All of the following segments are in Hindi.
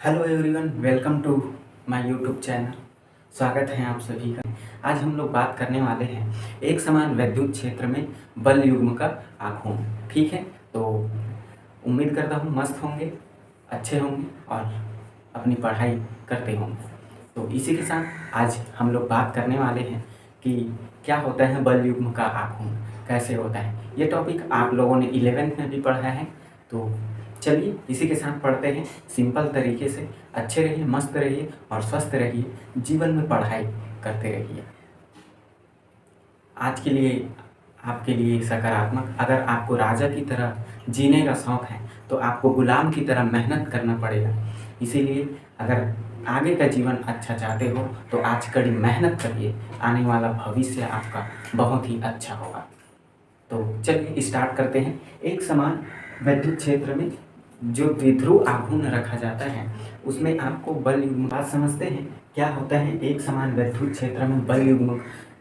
Hello everyone, welcome to my YouTube channel. स्वागत है आप सभी का। आज हम लोग बात करने वाले हैं एक समान विद्युत क्षेत्र में बल युग्म का आघूर्ण। ठीक है, तो उम्मीद करता हूँ मस्त होंगे, अच्छे होंगे और अपनी पढ़ाई करते होंगे। तो इसी के साथ आज हम लोग बात करने वाले हैं कि क्या होता है बल युग्म का आघूर्ण, कैसे होता है। ये टॉपिक आप लोगों ने 11th में भी पढ़ा है। तो चलिए इसी के साथ पढ़ते हैं सिंपल तरीके से। अच्छे रहिए, मस्त रहिए और स्वस्थ रहिए, जीवन में पढ़ाई करते रहिए। आज के लिए आपके लिए सकारात्मक, अगर आपको राजा की तरह जीने का शौक़ है तो आपको गुलाम की तरह मेहनत करना पड़ेगा। इसीलिए अगर आगे का जीवन अच्छा चाहते हो तो आज कड़ी मेहनत करिए, आने वाला भविष्य आपका बहुत ही अच्छा होगा। तो चलिए स्टार्ट करते हैं। एक समान विद्युत क्षेत्र में जो द्विध्रुव आघूर्ण रखा जाता है उसमें आपको बल युग्म बात समझते हैं क्या होता है। एक समान विद्युत क्षेत्र में बल युग्म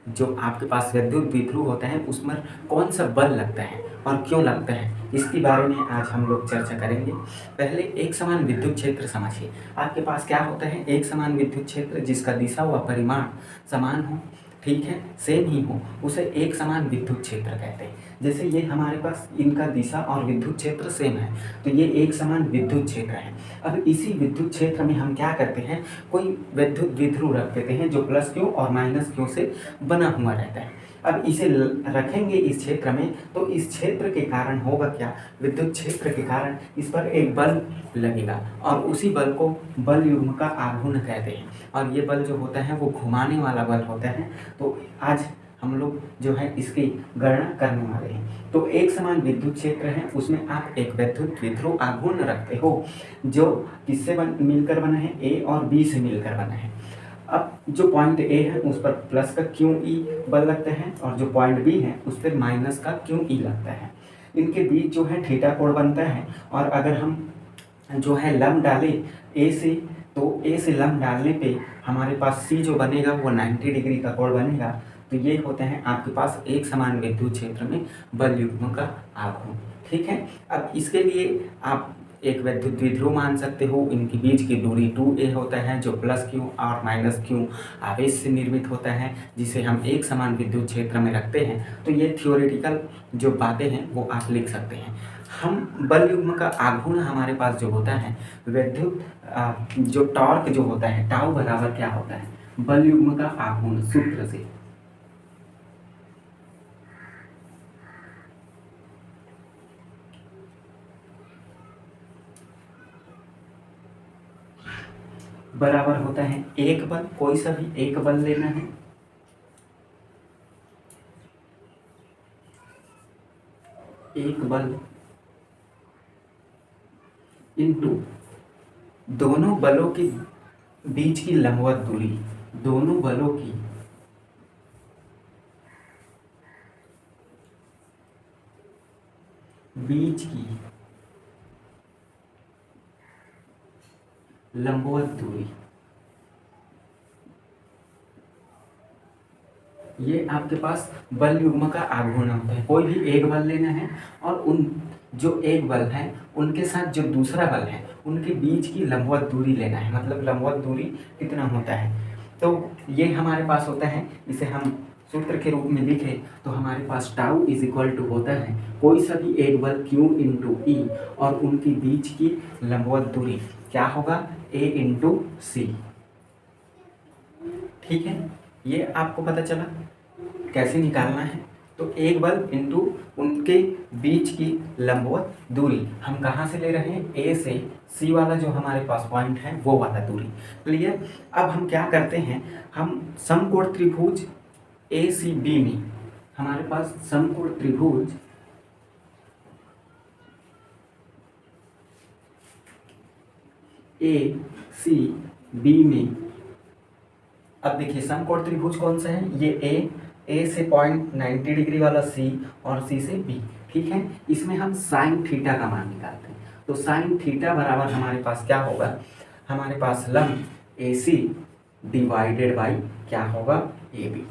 जो आपके पास विद्युत द्विध्रुव होता है उसमें कौन सा बल लगता है और क्यों लगता है, इसके बारे में आज हम लोग चर्चा करेंगे। पहले एक समान विद्युत क्षेत्र समझिए। आपके पास क्या होता है, एक समान विद्युत क्षेत्र जिसका दिशा व परिमाण समान हो, ठीक है, सेम ही हो, उसे एक समान विद्युत क्षेत्र कहते हैं। जैसे ये हमारे पास इनका दिशा और विद्युत क्षेत्र सेम है तो ये एक समान विद्युत क्षेत्र है। अब इसी विद्युत क्षेत्र में हम क्या करते हैं, कोई विद्युत द्विध्रुव रख देते हैं जो प्लस क्यू और माइनस क्यू से बना हुआ रहता है। अब इसे रखेंगे इस क्षेत्र में तो इस क्षेत्र के कारण होगा क्या, विद्युत क्षेत्र के कारण इस पर एक बल लगेगा और उसी बल को बल युग्म का आघूर्ण कहते हैं। और ये बल जो होता है वो घुमाने वाला बल होता है। तो आज हम लोग जो है इसकी गणना करने वाले हैं। तो एक समान विद्युत क्षेत्र है, उसमें आप एक विद्युत द्विध्रुव आघूर्ण रखते हो जो किससे मिलकर बना है, ए और बी से मिलकर बना है। अब जो पॉइंट ए है उस पर प्लस का क्यू ई बल लगता है और जो पॉइंट बी है उस पर माइनस का क्यू ई लगता है। इनके बीच जो है थीटा कोण बनता है और अगर हम जो है लंब डालें ए से, तो ए से लंब डालने पे हमारे पास सी जो बनेगा वो 90 डिग्री का कोण बनेगा। तो ये होते हैं आपके पास एक समान विद्युत क्षेत्र में बल युग्म का आघूर्ण। ठीक है, अब इसके लिए आप एक विद्युत द्विध्रुव मान सकते हो। इनके बीच की दूरी 2a होता है जो प्लस क्यू और माइनस क्यू आवेश से निर्मित होता है, जिसे हम एक समान विद्युत क्षेत्र में रखते हैं। तो ये थियोरेटिकल जो बातें हैं वो आप लिख सकते हैं। हम बल युग्म का आघूर्ण हमारे पास जो होता है, विद्युत जो टॉर्क जो होता है, टाउ बराबर क्या होता है, बल युग्म का आघूर्ण सूत्र से बराबर होता है एक बल, कोई सा भी एक बल लेना है, एक बल इनटू दोनों बलों के बीच की लंबवत दूरी, दोनों बलों की बीच की लंबवत दूरी। ये आपके पास बल युग्म का आघूर्ण होता है। कोई भी एक बल लेना है और उन जो एक बल है उनके साथ जो दूसरा बल है उनके बीच की लंबवत दूरी लेना है। मतलब लंबवत दूरी कितना होता है, तो ये हमारे पास होता है। इसे हम सूत्र के रूप में लिखें तो हमारे पास टाउ इज इक्वल टू होता है कोई सा भी एक बल Q इंटू ई और उनकी बीच की लंबवत दूरी क्या होगा, A इंटू सी। ठीक है, ये आपको पता चला कैसे निकालना है। तो एक बल इंटू उनके बीच की लंबवत दूरी हम कहाँ से ले रहे हैं, ए से सी वाला जो हमारे पास पॉइंट है वो वाला दूरी। क्लियर। अब हम क्या करते हैं, हम समकोण त्रिभुज ए सी बी में हमारे पास समकोण त्रिभुज ए सी बी में, अब देखिए समकोण त्रिभुज कौन सा है, ये ए से पॉइंट 90 डिग्री वाला सी और सी से बी। ठीक है, इसमें हम साइन थीटा का मान निकालते हैं। तो साइन थीटा बराबर हमारे पास क्या होगा, हमारे पास लंब ए सी डिवाइडेड बाई क्या होगा, ए बी।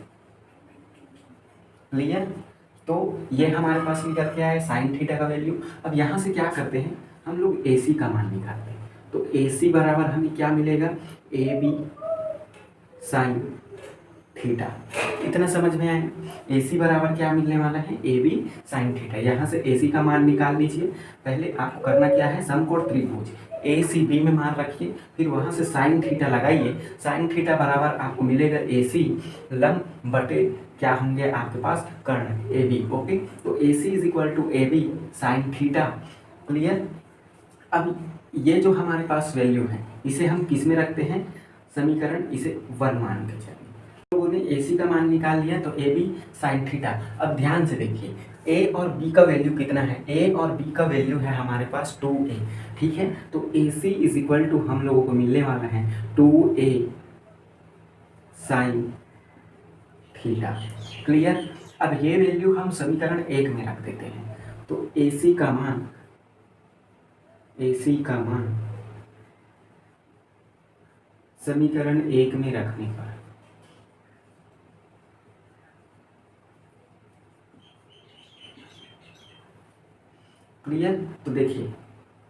क्लियर। तो ये हमारे पास निकल के आया साइन थीटा का वैल्यू। अब यहाँ से क्या करते हैं, हम लोग ए सी का मान निकालते हैं। तो ए सी बराबर हमें क्या मिलेगा, ए बी साइन थीटा। इतना समझ में आया। ए सी बराबर क्या मिलने वाला है, ए बी साइन थीटा। यहाँ से ए सी का मान निकाल लीजिए। पहले आपको करना क्या है, समकोण त्रिभुज ए सी बी में मान रखिए, फिर वहाँ से साइन थीटा लगाइए। साइन थीटा बराबर आपको मिलेगा ए सी लंब बटे क्या होंगे आपके पास, कर्ण ए बी। ओके, तो A C is equal to A B sine theta. Clear. अब ये जो हमारे पास वैल्यू है इसे हम किस में रखते हैं, समीकरण इसे 1 मान के चलिए। लोगों ने ए सी का मान निकाल लिया, तो ए बी साइन थीटा। अब ध्यान से देखिए, ए और बी का वैल्यू कितना है, ए और बी का वैल्यू है हमारे पास 2a। ठीक है, तो A C is equal to हम लोगों को मिलने वाला है 2a साइन थीटा। क्लियर। अब ये वैल्यू हम समीकरण 1 में रख देते हैं, तो ए सी का मान समीकरण 1 में रखने पर क्लियर। तो देखिए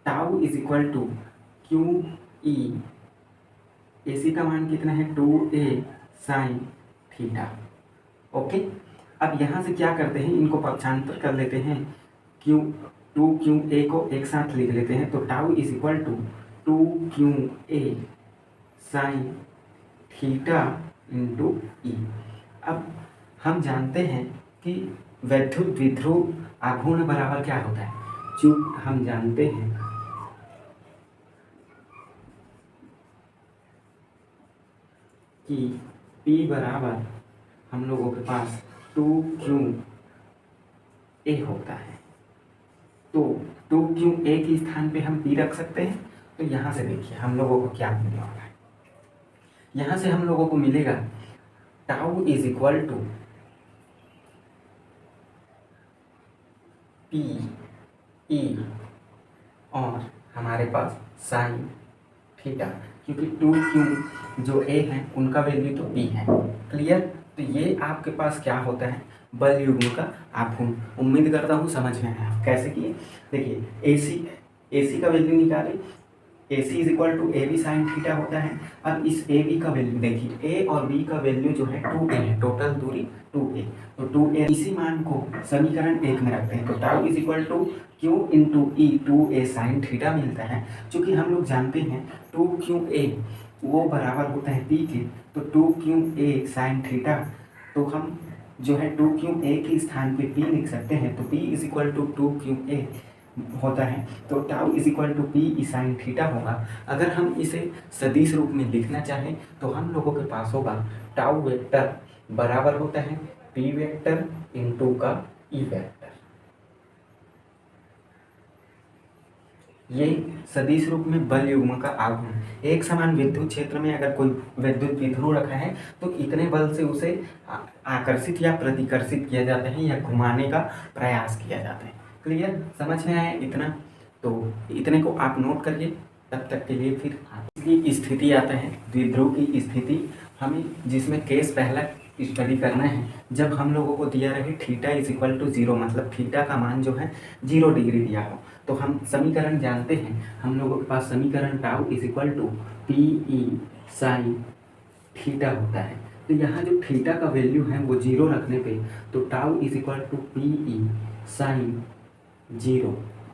tau is equal to Q E, A C का मान कितना है 2a साइन थीटा। ओके, अब यहाँ से क्या करते हैं, इनको पक्षांतर कर लेते हैं,2QA को एक साथ लिख लेते हैं, तो tau is equal to 2QA sine theta into E. अब हम जानते हैं कि वैद्युत द्विध्रुव आघूर्ण बराबर क्या होता है, चूंकि हम जानते हैं कि P बराबर हम लोगों के पास 2QA होता है, तो 2QA के स्थान पे हम P रख सकते हैं। तो यहाँ से देखिए हम लोगों को क्या मिलने वाला है, यहाँ से हम लोगों को मिलेगा tau is equal to P E और हमारे पास साइन थीटा, क्योंकि 2Q जो A है उनका वैल्यू तो P है। क्लियर। तो ये आपके पास क्या होता है, बल युग्म का आघूर्ण। उम्मीद करता हूँ समझ में आया। कैसे किए, देखिए ए सी का वैल्यू निकाले, A C is equal to A B sine theta होता है। अब इस ए बी का वैल्यू देखिए, ए और बी का वैल्यू जो है 2a है, टोटल दूरी 2a, तो 2a इसी मान को समीकरण 1 में रखते हैं, तो tau is equal to Q into E 2a sine theta मिलता है। चूँकि हम लोग जानते हैं 2QA वो बराबर होता है P के, तो 2QA साइन थीटा, तो हम जो है 2QA के स्थान पे P लिख सकते हैं, तो P is equal to 2QA होता है, तो tau is equal to P sine theta होगा। अगर हम इसे सदिश रूप में लिखना चाहें तो हम लोगों के पास होगा टाउ वेक्टर बराबर होता है P वेक्टर इंटू का E वेक्टर। ये सदिश रूप में बल युग्म का आघूर्ण। एक समान विद्युत क्षेत्र में अगर कोई विद्युत द्विध्रुव रखा है तो इतने बल से उसे आकर्षित या प्रतिकर्षित किया जाता है या घुमाने का प्रयास किया जाता है। क्लियर, समझ में आया इतना, तो इतने को आप नोट करिए। तब तक के लिए फिर इसकी स्थिति आता है, द्विध्रुव की स्थिति हमें जिसमें केस पहला स्टडी करना है, जब हम लोगों को दिया रहे थीटा इज इक्वल टू 0, मतलब थीटा का मान जो है 0 डिग्री दिया हो, तो हम समीकरण जानते हैं, हम लोगों के पास समीकरण tau is equal to P E sine theta होता है। तो यहाँ जो थीटा का वैल्यू है वो 0 रखने पे, तो tau is equal to P E sine 0,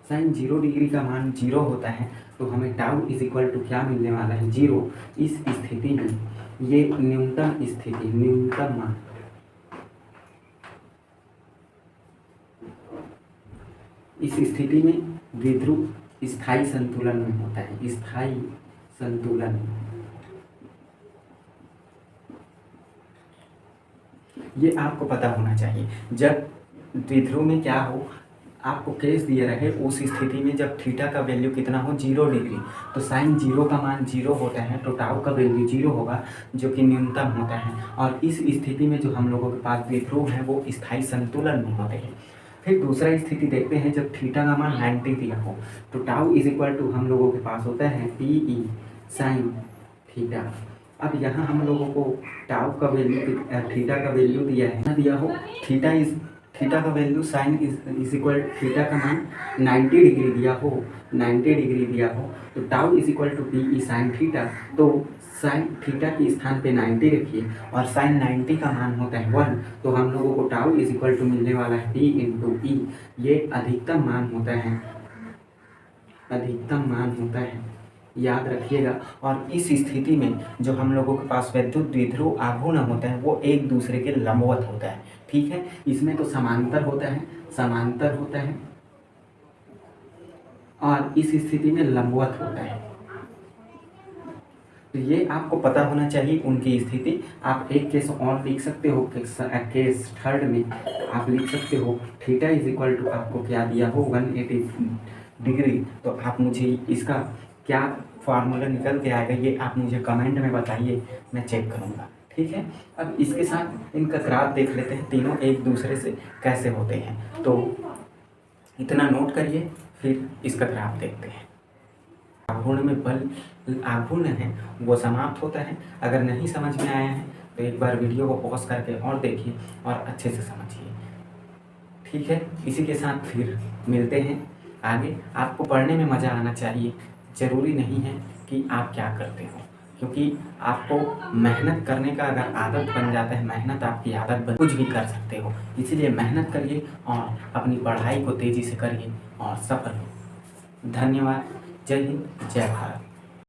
sine 0 degree का मान 0 होता है, तो हमें टाउ इज इक्वल टू क्या मिलने वाला है 0। इस स्थिति में ये न्यूनतम स्थिति, न्यूनतम मान, इस स्थिति में द्विध्रुव स्थायी संतुलन में होता है, स्थायी संतुलन। ये आपको पता होना चाहिए। जब द्विध्रुव में क्या हो, आपको केस दिए रहे, उस स्थिति में जब थीटा का वैल्यू कितना हो 0 डिग्री, तो साइन 0 का मान 0 होता है, तो टाउ का वैल्यू 0 होगा जो कि न्यूनतम होता है। और इस स्थिति में जो हम लोगों के पास द्विध्रुव है वो स्थायी संतुलन में होते हैं। फिर दूसरा स्थिति देखते हैं, जब थीटा का मान 90 दिया हो, तो टाउ इज इक्वल टू हम लोगों के पास होता है पी ई साइन थीटा। अब यहाँ हम लोगों को टाउ का वैल्यू, थीटा का वैल्यू दिया है, दिया हो थीटा का value sine is equal theta का मान 90 डिग्री दिया हो, 90 डिग्री दिया हो तो tau is equal to P E sine theta. तो साइन थीटा के स्थान पे 90 रखिए और साइन 90 का मान होता है 1, तो हम लोगों को टाउ इज इक्वल टू मिलने वाला है पी इंटू ई। ये अधिकतम मान होता है, अधिकतम मान होता है, याद रखिएगा। और इस स्थिति में जो हम लोगों के पास विद्युत द्विध्रुव आघूर्ण होता है वो एक दूसरे के लंबवत होता है, ठीक है। इसमें तो समांतर होता है, समांतर होता है और इस स्थिति में लंबवत होता है। तो ये आपको पता होना चाहिए उनकी स्थिति। आप एक केस और लिख सकते हो, केस थर्ड में आप लिख सकते हो थीटा इज इक्वल टू आपको क्या दिया हो 180 डिग्री। तो आप मुझे इसका क्या फार्मूला निकल के आएगा ये आप मुझे कमेंट में बताइए, मैं चेक करूँगा, ठीक है। अब इसके साथ इनका ग्राफ देख लेते हैं, तीनों एक दूसरे से कैसे होते हैं। तो इतना नोट करिए, फिर इसका ग्राफ देखते हैं। आघूर्ण में बल आघूर्ण है वो समाप्त होता है। अगर नहीं समझ में आया है तो एक बार वीडियो को पॉज करके और देखिए और अच्छे से समझिए, ठीक है। इसी के साथ फिर मिलते हैं आगे। आपको पढ़ने में मज़ा आना चाहिए, ज़रूरी नहीं है कि आप क्या करते हो, क्योंकि आपको मेहनत करने का अगर आदत बन जाता है, मेहनत आपकी आदत बन, कुछ भी कर सकते हो। इसीलिए मेहनत करिए और अपनी पढ़ाई को तेज़ी से करिए और सफल हो। धन्यवाद। जय हिंद, जय भारत।